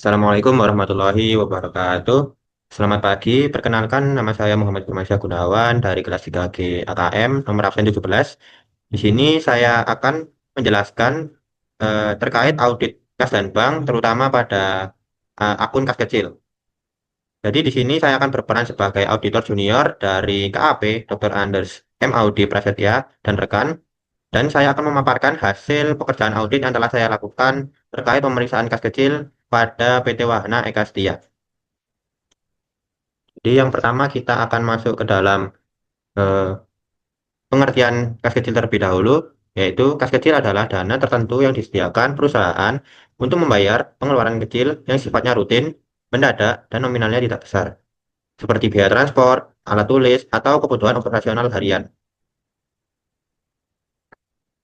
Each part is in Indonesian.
Assalamualaikum warahmatullahi wabarakatuh. Selamat pagi, perkenalkan nama saya Muhammad Firmansyah Gunawan dari kelas 3G AKM nomor absen 17. Di sini saya akan menjelaskan terkait audit kas dan bank, terutama pada akun kas kecil. Jadi di sini saya akan berperan sebagai auditor junior dari KAP, Dr. Anders M. Audi Prasetya dan rekan, dan saya akan memaparkan hasil pekerjaan audit yang telah saya lakukan terkait pemeriksaan kas kecil pada PT Wahana Eka Setia. Jadi yang pertama kita akan masuk ke dalam eh, pengertian kas kecil terlebih dahulu, yaitu kas kecil adalah dana tertentu yang disediakan perusahaan untuk membayar pengeluaran kecil yang sifatnya rutin, mendadak, dan nominalnya tidak besar, seperti biaya transport, alat tulis, atau kebutuhan operasional harian.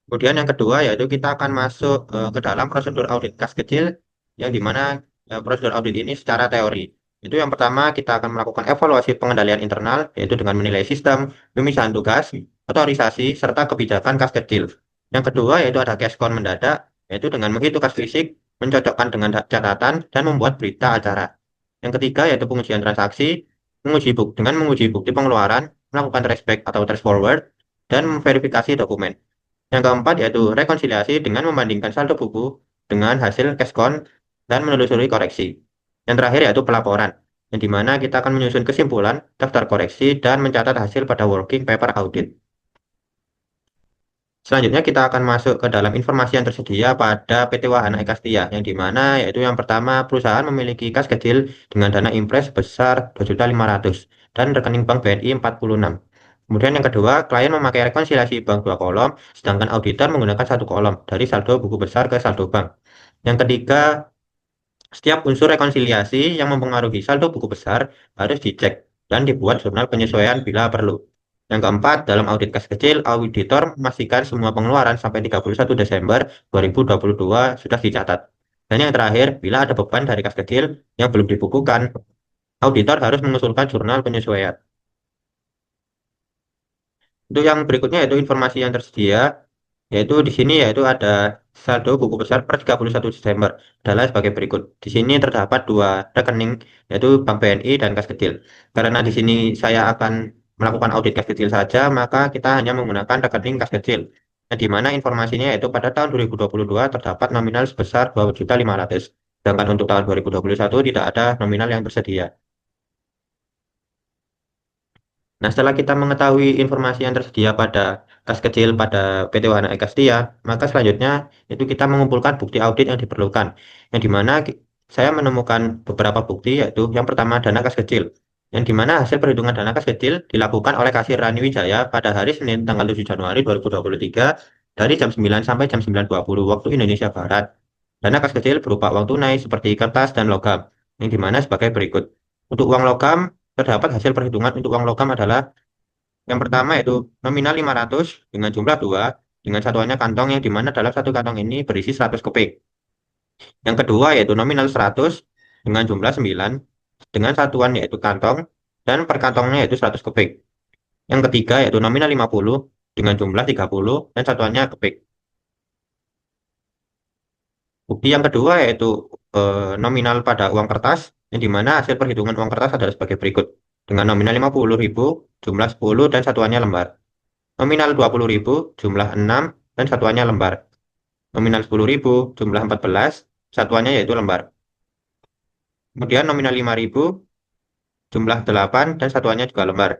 Kemudian yang kedua yaitu kita akan masuk ke dalam prosedur audit kas kecil yang dimana prosedur audit ini secara teori. Itu yang pertama kita akan melakukan evaluasi pengendalian internal yaitu dengan menilai sistem, pemisahan tugas, otorisasi, serta kebijakan kas kecil. Yang kedua yaitu ada cash count mendadak yaitu dengan menghitung kas fisik, mencocokkan dengan catatan, dan membuat berita acara. Yang ketiga yaitu pengujian transaksi, dengan menguji bukti pengeluaran, melakukan traceback atau trace forward, dan verifikasi dokumen. Yang keempat yaitu rekonsiliasi dengan membandingkan saldo buku dengan hasil cash count dan menelusuri koreksi. Yang terakhir yaitu pelaporan, yang dimana kita akan menyusun kesimpulan, daftar koreksi, dan mencatat hasil pada working paper audit. Selanjutnya kita akan masuk ke dalam informasi yang tersedia pada PT Wahana Eka Setia, yang dimana yaitu yang pertama perusahaan memiliki kas kecil dengan dana impres sebesar 2.500.000 dan rekening bank BNI 46. Kemudian yang kedua, klien memakai rekonsiliasi bank 2 kolom, sedangkan auditor menggunakan 1 kolom dari saldo buku besar ke saldo bank. Yang ketiga, setiap unsur rekonsiliasi yang mempengaruhi saldo buku besar harus dicek dan dibuat jurnal penyesuaian bila perlu. Yang keempat, dalam audit kas kecil, auditor memastikan semua pengeluaran sampai 31 Desember 2022 sudah dicatat. Dan yang terakhir, bila ada beban dari kas kecil yang belum dibukukan, auditor harus mengusulkan jurnal penyesuaian. Untuk yang berikutnya yaitu informasi yang tersedia, yaitu di sini yaitu ada saldo buku besar per 31 Desember adalah sebagai berikut. Di sini terdapat dua rekening yaitu Bank BNI dan kas kecil. Karena di sini saya akan melakukan audit kas kecil saja, maka kita hanya menggunakan rekening kas kecil. Nah, di mana informasinya yaitu pada tahun 2022 terdapat nominal sebesar 2.500.000. Sedangkan untuk tahun 2021 tidak ada nominal yang tersedia. Nah, setelah kita mengetahui informasi yang tersedia pada kas kecil pada PT Wahana Eka Setia, maka selanjutnya itu kita mengumpulkan bukti audit yang diperlukan. Yang dimana saya menemukan beberapa bukti, yaitu yang pertama dana kas kecil. Yang dimana hasil perhitungan dana kas kecil dilakukan oleh Kasir Rani Wijaya pada hari Senin tanggal 7 Januari 2023 dari jam 9 sampai jam 9.20 waktu Indonesia Barat. Dana kas kecil berupa uang tunai seperti kertas dan logam, yang dimana sebagai berikut. Untuk uang logam, terdapat hasil perhitungan untuk uang logam adalah yang pertama yaitu nominal 500 dengan jumlah 2 dengan satuannya kantong yang dimana dalam satu kantong ini berisi 100 keping. Yang kedua yaitu nominal 100 dengan jumlah 9 dengan satuan yaitu kantong dan per kantongnya yaitu 100 keping. Yang ketiga yaitu nominal 50 dengan jumlah 30 dan satuannya keping. Bukti yang kedua yaitu nominal pada uang kertas, yang dimana hasil perhitungan uang kertas adalah sebagai berikut. Dengan nominal 50.000, jumlah 10 dan satuannya lembar. Nominal 20.000, jumlah 6 dan satuannya lembar. Nominal 10.000, jumlah 14, satuannya yaitu lembar. Kemudian nominal 5.000, jumlah 8 dan satuannya juga lembar.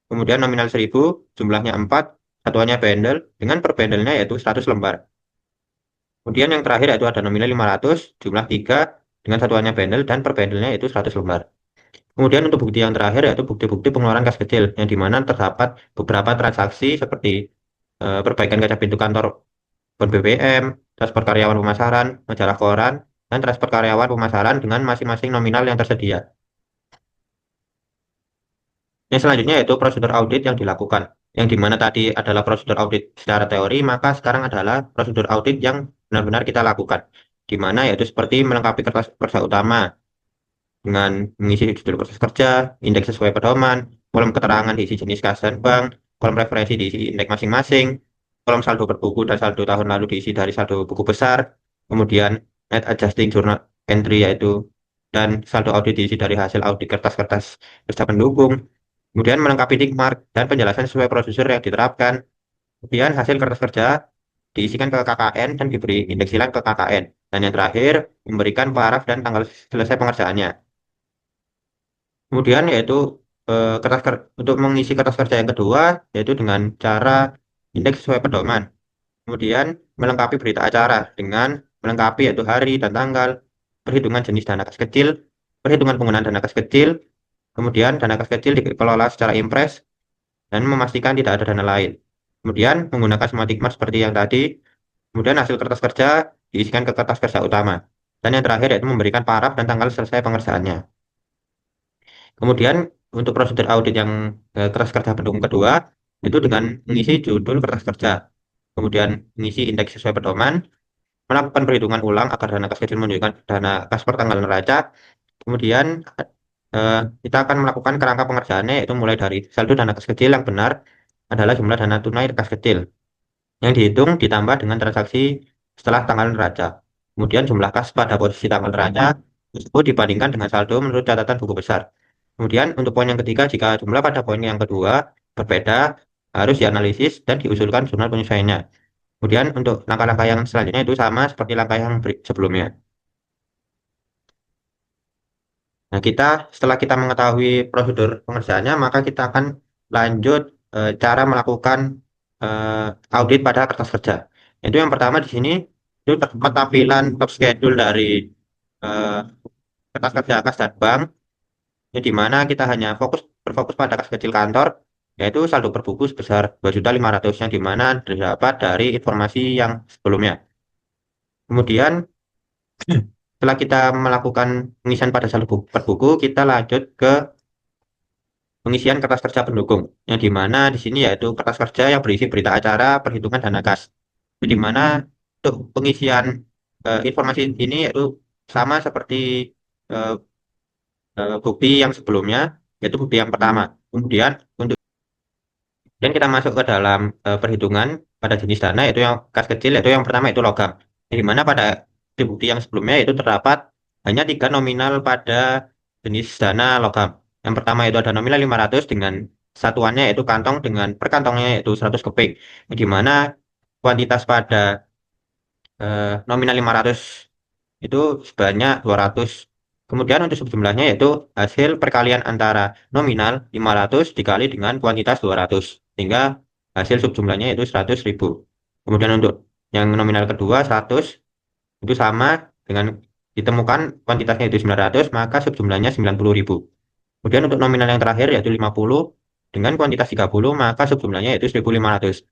Kemudian nominal 1.000, jumlahnya 4, satuannya bundle, dengan per bundle-nya yaitu 100 lembar. Kemudian yang terakhir yaitu ada nominal 500, jumlah 3, dengan satuannya bundle dan per bundle-nya yaitu 100 lembar. Kemudian untuk bukti yang terakhir yaitu bukti-bukti pengeluaran kas kecil, yang dimana terdapat beberapa transaksi seperti perbaikan kaca pintu kantor per BBM, transfer karyawan pemasaran, majalah koran, dan transfer karyawan pemasaran dengan masing-masing nominal yang tersedia. Yang selanjutnya yaitu prosedur audit yang dilakukan. Yang dimana tadi adalah prosedur audit secara teori, maka sekarang adalah prosedur audit yang benar-benar kita lakukan. Di mana yaitu seperti melengkapi kertas kerja utama dengan mengisi judul kertas kerja, indeks sesuai pedoman, kolom keterangan diisi jenis kas dan bank, kolom referensi diisi indeks masing-masing, kolom saldo berbuku dan saldo tahun lalu diisi dari saldo buku besar, kemudian net adjusting jurnal entry yaitu dan saldo audit diisi dari hasil audit kertas-kertas kerja pendukung. Kemudian melengkapi tick mark dan penjelasan sesuai prosedur yang diterapkan. Kemudian hasil kertas kerja diisikan ke KKN dan diberi indeks silang ke KKN. Dan yang terakhir, memberikan paraf dan tanggal selesai pengerjaannya. Kemudian yaitu untuk mengisi kertas kerja yang kedua, yaitu dengan cara indeks sesuai pedoman. Kemudian melengkapi berita acara dengan melengkapi yaitu hari dan tanggal, perhitungan jenis dana kas kecil, perhitungan penggunaan dana kas kecil, kemudian dana kas kecil dikelola secara impres, dan memastikan tidak ada dana lain. Kemudian menggunakan semua tikmat seperti yang tadi, kemudian hasil kertas kerja diisikan ke kertas kerja utama. Dan yang terakhir yaitu memberikan paraf dan tanggal selesai pengerjaannya. Kemudian untuk prosedur audit yang kertas kerja pendukung kedua, itu dengan mengisi judul kertas kerja, kemudian mengisi indeks sesuai pedoman, melakukan perhitungan ulang agar dana kas kecil menunjukkan dana kas per tanggal neraca. Kemudian kita akan melakukan kerangka pengerjaannya yaitu mulai dari saldo dana kas kecil yang benar adalah jumlah dana tunai kas kecil yang dihitung ditambah dengan transaksi setelah tanggal neraca. Kemudian jumlah kas pada posisi tanggal neraca tersebut dibandingkan dengan saldo menurut catatan buku besar. Kemudian untuk poin yang ketiga, jika jumlah pada poin yang kedua berbeda, harus dianalisis dan diusulkan jurnal penyesuaiannya. Kemudian untuk langkah-langkah yang selanjutnya itu sama seperti langkah yang sebelumnya. Nah, setelah kita mengetahui prosedur pengerjaannya, maka kita akan lanjut cara melakukan audit pada kertas kerja. Itu yang pertama di sini itu terdapat tampilan top schedule dari eh, kertas kerja kas dan bank, di mana kita hanya berfokus pada kas kecil kantor, yaitu saldo per buku sebesar 2.500.000 yang di mana terdapat dari informasi yang sebelumnya. Kemudian setelah kita melakukan pengisian pada saldo per buku, kita lanjut ke pengisian kertas kerja pendukung, yang di mana di sini yaitu kertas kerja yang berisi berita acara, perhitungan dana kas. Di mana untuk pengisian informasi ini yaitu sama seperti eh, bukti yang sebelumnya, yaitu bukti yang pertama. Kemudian untuk dan kita masuk ke dalam perhitungan pada jenis dana yaitu yang kas kecil yaitu yang pertama itu logam. Di mana pada bukti yang sebelumnya itu terdapat hanya 3 nominal pada jenis dana logam. Yang pertama itu ada nominal 500 dengan satuannya yaitu kantong dengan per kantongnya yaitu 100 keping. Di mana kuantitas pada nominal 500 itu sebanyak 200. Kemudian untuk subjumlahnya yaitu hasil perkalian antara nominal 500 dikali dengan kuantitas 200. Sehingga hasil subjumlahnya itu 100.000. Kemudian untuk yang nominal kedua 100 itu sama dengan ditemukan kuantitasnya itu 900 maka subjumlahnya 90.000. Kemudian untuk nominal yang terakhir yaitu 50 dengan kuantitas 30 maka subjumlahnya yaitu 1.500.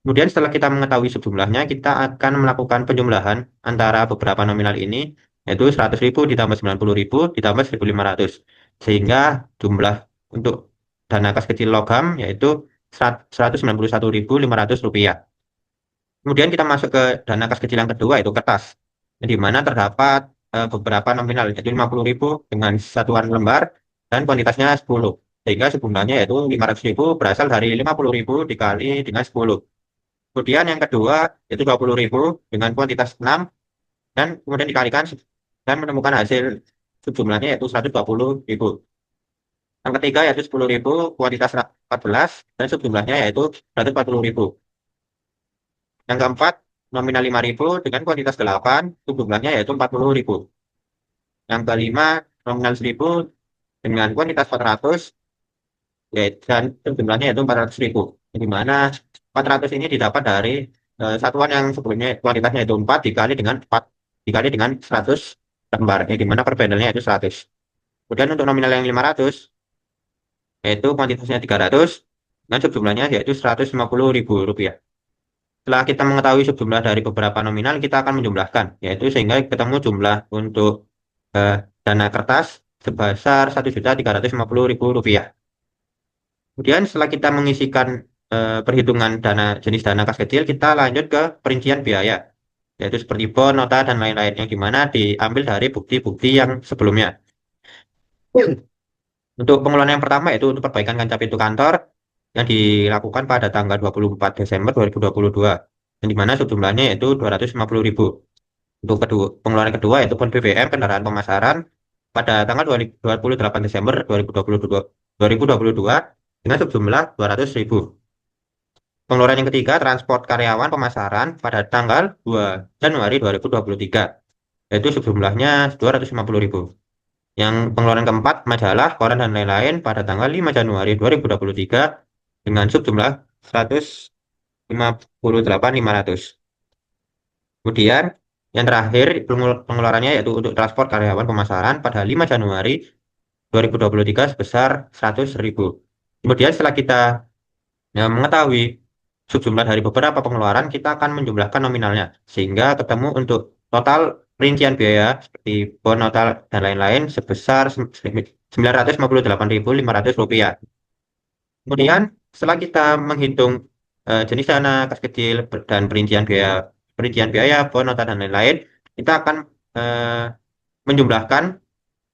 Kemudian setelah kita mengetahui sejumlahnya, kita akan melakukan penjumlahan antara beberapa nominal ini, yaitu 100.000 ditambah 90.000 ditambah 1.500. Sehingga jumlah untuk dana kas kecil logam yaitu 191.500 rupiah. Kemudian kita masuk ke dana kas kecil yang kedua, yaitu kertas. Di mana terdapat beberapa nominal, yaitu 50.000 dengan satuan lembar dan kuantitasnya 10. Sehingga jumlahnya yaitu 500.000 berasal dari 50.000 dikali dengan 10. Kemudian yang kedua itu 20.000 dengan kuantitas 6 dan kemudian dikalikan dan menemukan hasil sejumlahnya yaitu 120.000. Yang ketiga yaitu 10.000 kuantitas 14 dan sejumlahnya yaitu 140.000. Yang keempat nominal 5.000 dengan kuantitas 8 sejumlahnya yaitu 40.000. Yang kelima nominal 1.000 dengan kuantitas 400 dan jumlahnya yaitu 400.000. Di mana 400 ini didapat dari satuan yang sebelumnya kuantitasnya itu 4 dikali dengan 4 dikali dengan 100 lembar, di mana per bandelnya itu 100. Kemudian untuk nominal yang 500 yaitu kuantitasnya 300 dan sejumlahnya yaitu 150.000 rupiah. Setelah kita mengetahui sejumlah dari beberapa nominal, kita akan menjumlahkan, yaitu sehingga ketemu jumlah untuk dana kertas sebesar 1.350.000 rupiah. Kemudian setelah kita mengisikan perhitungan jenis dana kas kecil, kita lanjut ke perincian biaya, yaitu seperti bon, nota, dan lain-lain, yang dimana diambil dari bukti-bukti yang sebelumnya. Untuk pengeluaran yang pertama yaitu untuk perbaikan kancah pintu kantor yang dilakukan pada tanggal 24 Desember 2022, yang dimana sejumlahnya yaitu 250.000. Untuk pengeluaran kedua yaitu pon BBM kendaraan pemasaran pada tanggal 28 Desember 2022 dengan sejumlah 200.000. Pengeluaran yang ketiga, transport karyawan pemasaran pada tanggal 2 Januari 2023, yaitu sejumlahnya 250.000. Yang pengeluaran keempat, majalah, koran, dan lain-lain pada tanggal 5 Januari 2023 dengan sejumlah 158.500. Kemudian, yang terakhir, pengeluarannya yaitu untuk transport karyawan pemasaran pada 5 Januari 2023 sebesar 100.000. Kemudian setelah kita mengetahui sejumlah dari beberapa pengeluaran, kita akan menjumlahkan nominalnya. Sehingga ketemu untuk total rincian biaya seperti bon, notal, dan lain-lain sebesar Rp958.500. Kemudian setelah kita menghitung jenis dana kas kecil dan perincian biaya, bon, nota, dan lain-lain, kita akan eh, menjumlahkan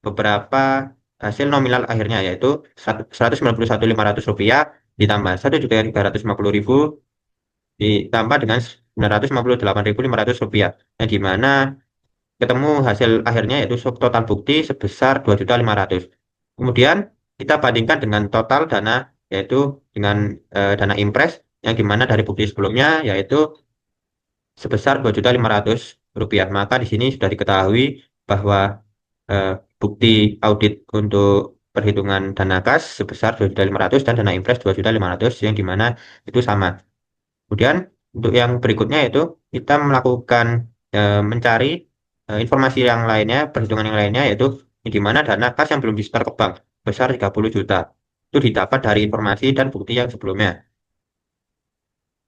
beberapa hasil nominal akhirnya yaitu Rp191.500 ditambah Rp1.350.000 ditambah dengan Rp958.500 yang dimana ketemu hasil akhirnya yaitu total bukti sebesar 2.500.000. Kemudian kita bandingkan dengan total dana yaitu dengan dana impres yang dimana dari bukti sebelumnya yaitu sebesar Rp2.500.000. Maka di sini sudah diketahui bahwa eh, bukti audit untuk perhitungan dana kas sebesar 2.500.000 dan dana impres 2.500.000 yang dimana itu sama. Kemudian untuk yang berikutnya itu kita melakukan mencari informasi yang lainnya, perhitungan yang lainnya yaitu di mana dana kas yang belum disetor ke bank besar 30 juta. Itu didapat dari informasi dan bukti yang sebelumnya.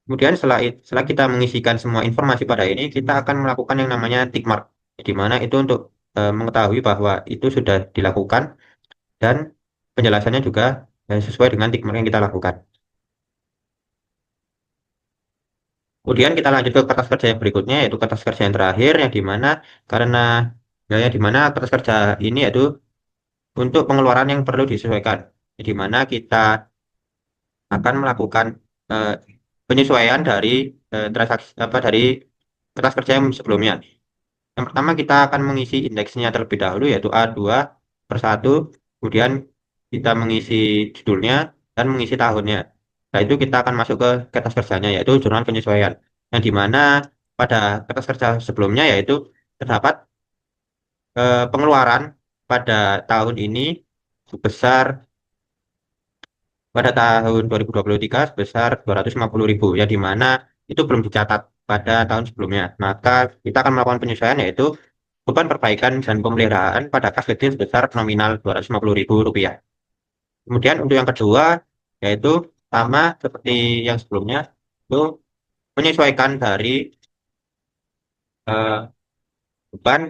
Kemudian setelah kita mengisikan semua informasi pada ini, kita akan melakukan yang namanya tick mark, di mana itu untuk mengetahui bahwa itu sudah dilakukan dan penjelasannya juga sesuai dengan tick mark yang kita lakukan. Kemudian kita lanjut ke kertas kerja yang berikutnya, yaitu kertas kerja yang terakhir, yang dimana karena yang dimana kertas kerja ini yaitu untuk pengeluaran yang perlu disesuaikan, di mana kita akan melakukan eh, penyesuaian dari transaksi apa dari kertas kerja yang sebelumnya. Yang pertama kita akan mengisi indeksnya terlebih dahulu yaitu A2/1, kemudian kita mengisi judulnya dan mengisi tahunnya. Nah itu kita akan masuk ke kertas kerjanya yaitu jurnal penyesuaian. Yang dimana pada kertas kerja sebelumnya yaitu terdapat pengeluaran pada tahun ini sebesar pada tahun 2023 sebesar 250.000 ya di mana itu belum dicatat pada tahun sebelumnya. Maka kita akan melakukan penyesuaian yaitu beban perbaikan dan pemeliharaan pada kas kecil sebesar nominal Rp250.000. Kemudian untuk yang kedua yaitu sama seperti yang sebelumnya itu menyesuaikan dari eh, beban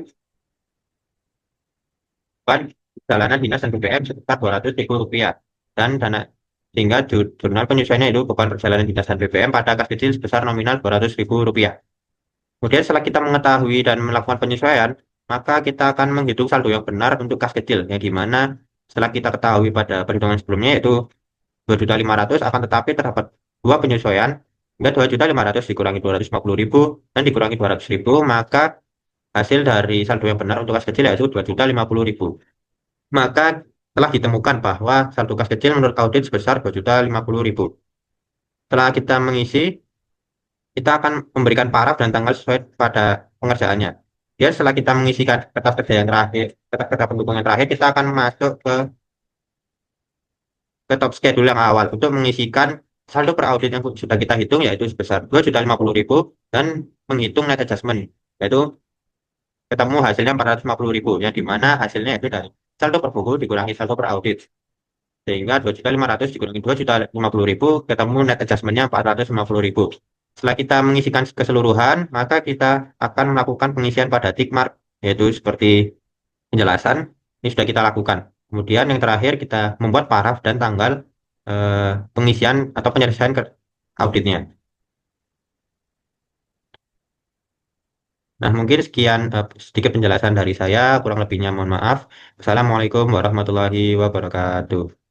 beban perjalanan dinas dan BBM sebesar Rp200.000 dan dana sehingga jurnal penyesuaiannya itu beban perjalanan dinas dan BBM pada kas kecil sebesar nominal Rp200.000. Kemudian setelah kita mengetahui dan melakukan penyesuaian, maka kita akan menghitung saldo yang benar untuk kas kecil, yang dimana setelah kita ketahui pada perhitungan sebelumnya yaitu 2.500.000 akan tetapi terdapat dua penyesuaian, hingga 2.500.000 dikurangi 250.000 dan dikurangi 200.000, maka hasil dari saldo yang benar untuk kas kecil yaitu 2.050.000. Maka telah ditemukan bahwa saldo kas kecil menurut audit sebesar 2.050.000. Setelah kita mengisi, kita akan memberikan paraf dan tanggal sesuai pada pengerjaannya. Ya, setelah kita mengisikan kertas kerja yang terakhir, kertas kerja pendukung yang terakhir, kita akan masuk ke top schedule yang awal untuk mengisikan saldo per audit yang sudah kita hitung yaitu sebesar 2.050.000 dan menghitung net adjustment yaitu ketemu hasilnya 450.000 yang dimana hasilnya itu dari saldo per buku dikurangi saldo per audit sehingga 2.500.000 dikurangi 2.050.000 ketemu net adjustmentnya 450.000. Setelah kita mengisikan keseluruhan, maka kita akan melakukan pengisian pada tick mark, yaitu seperti penjelasan, ini sudah kita lakukan. Kemudian yang terakhir kita membuat paraf dan tanggal pengisian atau penyelesaian ke auditnya. Nah, mungkin sekian sedikit penjelasan dari saya, kurang lebihnya mohon maaf. Wassalamualaikum warahmatullahi wabarakatuh.